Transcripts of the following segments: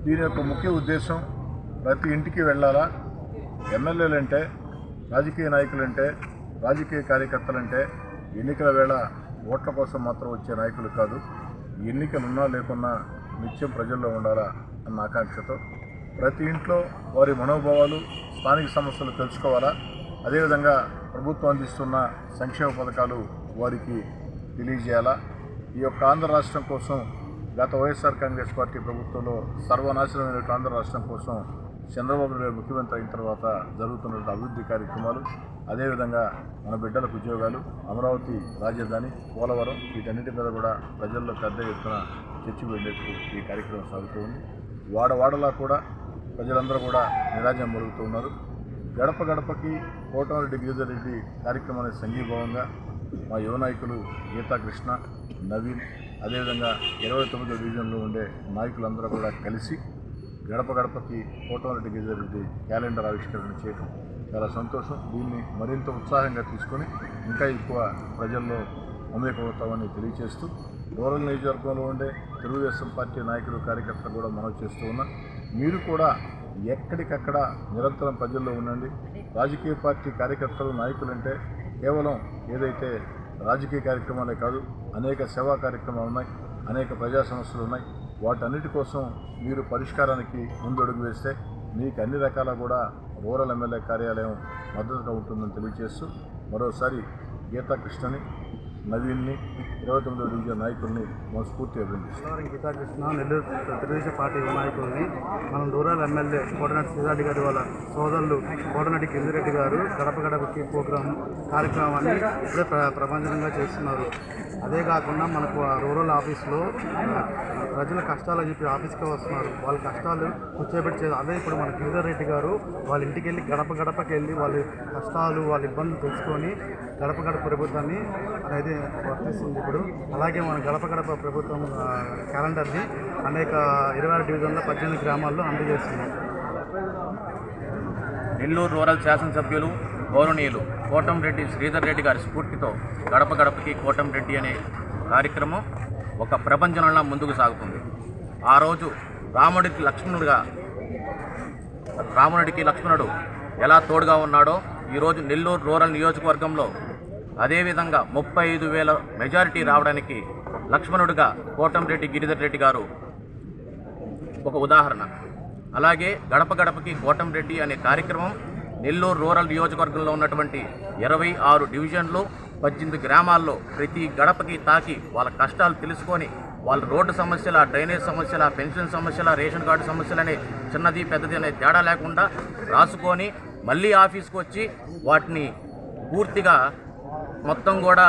దీని యొక్క ముఖ్య ఉద్దేశం ప్రతి ఇంటికి వెళ్ళాలా, ఎమ్మెల్యేలంటే, రాజకీయ నాయకులంటే, రాజకీయ కార్యకర్తలంటే ఎన్నికల వేళ ఓట్ల కోసం మాత్రం వచ్చే నాయకులు కాదు. ఎన్నికలున్నా లేకున్నా నిత్యం ప్రజల్లో ఉండాలా అన్న ఆకాంక్షతో ప్రతి ఇంట్లో వారి మనోభావాలు, స్థానిక సమస్యలు తెలుసుకోవాలా, అదేవిధంగా ప్రభుత్వం అందిస్తున్న సంక్షేమ పథకాలు వారికి తెలియజేయాలా. ఈ యొక్క ఆంధ్ర రాష్ట్రం కోసం గత వైఎస్ఆర్ కాంగ్రెస్ పార్టీ ప్రభుత్వంలో సర్వనాశనమైన ఆంధ్ర రాష్ట్రం కోసం చంద్రబాబు నాయుడు ముఖ్యమంత్రి అయిన తర్వాత జరుగుతున్న అభివృద్ధి కార్యక్రమాలు, అదేవిధంగా మన బిడ్డలకు ఉద్యోగాలు, అమరావతి రాజధాని, పోలవరం, వీటన్నిటి మీద కూడా ప్రజల్లో పెద్ద ఎత్తున చర్చ పెట్టేందుకు ఈ కార్యక్రమం సాగుతూ ఉంది. వాడవాడలా కూడా ప్రజలందరూ కూడా నిరాజం మరుగుతూ ఉన్నారు. గడప గడపకి కోటమిరెడ్డి గిరిధర్ రెడ్డి కార్యక్రమానికి సంఘీభావంగా మా యువ నాయకులు గీతా కృష్ణ, నవీన్, అదేవిధంగా 29వ డివిజన్లో ఉండే నాయకులందరూ కూడా కలిసి గడప గడపకి కోటమిరెడ్డి గిరిధర్ రెడ్డి క్యాలెండర్ ఆవిష్కరణ చేయడం చాలా సంతోషం. దీన్ని మరింత ఉత్సాహంగా తీసుకొని ఇంకా ఎక్కువ ప్రజల్లో మమేకమవుతామని తెలియజేస్తూ రూరల్ నియోజకవర్గంలో ఉండే తెలుగుదేశం పార్టీ నాయకులు, కార్యకర్తలు కూడా మనవి చేస్తూ ఉన్నా, మీరు కూడా ఎక్కడికక్కడ నిరంతరం ప్రజల్లో ఉండండి. రాజకీయ పార్టీ కార్యకర్తలు, నాయకులంటే కేవలం ఏదైతే రాజకీయ కార్యక్రమాలే కాదు, అనేక సేవా కార్యక్రమాలు ఉన్నాయి, అనేక ప్రజా సమస్యలు ఉన్నాయి. వాటన్నిటి కోసం మీరు పరిష్కారానికి ముందు అడుగు వేస్తే మీకు అన్ని రకాల కూడా రూరల్ ఎమ్మెల్యే కార్యాలయం మద్దతుగా ఉంటుందని తెలియజేస్తూ మరోసారి గీతా కృష్ణని, నవీన్ని, 29వ డివిజన్ నాయకుల్ని మనస్ఫూర్తిగా అభినందిస్తున్నాం. గీతా కృష్ణ, నెల్లూరు తెలుగుదేశం పార్టీ యువ నాయకుల్ని మనం రూరల్ ఎమ్మెల్యే కోటమిరెడ్డి శ్రీధర్ గారి వాళ్ళ సోదరులు కోటమిరెడ్డి గిరిధర్ గారు గడప గడపకి కార్యక్రమాన్ని ఇప్పుడే ప్రపంచంగా చేస్తున్నారు. అదే కాకుండా మనకు ఆ రూరల్ ఆఫీస్లో ప్రజల కష్టాలు అని చెప్పి ఆఫీస్కి వస్తున్నారు. వాళ్ళ కష్టాలు కూర్చోబెట్టి అదే ఇప్పుడు మన గిరిధర్ రెడ్డి గారు వాళ్ళ ఇంటికి వెళ్ళి గడప గడపకి వెళ్ళి వాళ్ళ కష్టాలు, వాళ్ళ ఇబ్బందులు తెలుసుకొని గడప గడప ప్రభుత్వాన్ని అనేది వర్తిస్తుంది ఇప్పుడు. అలాగే మన గడప గడప ప్రభుత్వం క్యాలెండర్ని అనేక 26 డివిజన్ల 18 గ్రామాల్లో అందజేస్తుంది. నెల్లూరు రూరల్ శాసనసభ్యులు గౌరవనీయులు కోటమిరెడ్డి శ్రీధర్ రెడ్డి గారి స్ఫూర్తితో గడప గడపకి కోటమిరెడ్డి అనే కార్యక్రమం ఒక ప్రపంచంలో ముందుకు సాగుతుంది. ఆ రోజు రాముడికి లక్ష్మణుడు ఎలా తోడుగా ఉన్నాడో ఈరోజు నెల్లూరు రూరల్ నియోజకవర్గంలో అదేవిధంగా 35,000 మెజారిటీ రావడానికి లక్ష్మణుడిగా కోటమిరెడ్డి గిరిధర్ రెడ్డి గారు ఒక ఉదాహరణ. అలాగే గడప గడపకి కోటమిరెడ్డి అనే కార్యక్రమం నెల్లూరు రూరల్ నియోజకవర్గంలో ఉన్నటువంటి 26 డివిజన్లు 18 గ్రామాల్లో ప్రతి గడపకి తాకి వాళ్ళ కష్టాలు తెలుసుకొని వాళ్ళ రోడ్డు సమస్యల, డ్రైనేజ్ సమస్యల, పెన్షన్ సమస్యల, రేషన్ కార్డు సమస్యలని చిన్నది పెద్దది అనే తేడా లేకుండా రాసుకొని మళ్ళీ ఆఫీస్కి వచ్చి వాటిని పూర్తిగా మొత్తం కూడా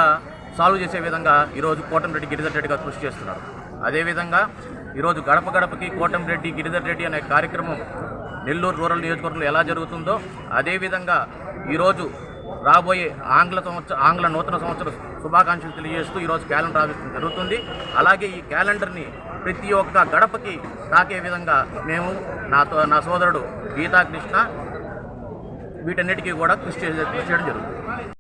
సాల్వ్ చేసే విధంగా ఈరోజు కోటమిరెడ్డి గిరిధర్ రెడ్డి గారు కృషి చేస్తున్నారు. అదేవిధంగా ఈరోజు గడప గడపకి కోటమిరెడ్డి గిరిధర్ రెడ్డి అనే కార్యక్రమం నెల్లూరు రూరల్ నియోజకవర్గంలో ఎలా జరుగుతుందో అదేవిధంగా ఈరోజు రాబోయే ఆంగ్ల నూతన సంవత్సర శుభాకాంక్షలు తెలియజేస్తూ ఈరోజు క్యాలెండర్ ఆవిష్కరణ జరుగుతుంది. అలాగే ఈ క్యాలెండర్ని ప్రతి ఒక్క గడపకి తాకే విధంగా మేము నా సోదరుడు గీతా కృష్ణ వీటన్నిటికీ కూడా కృషి చేయడం జరుగుతుంది.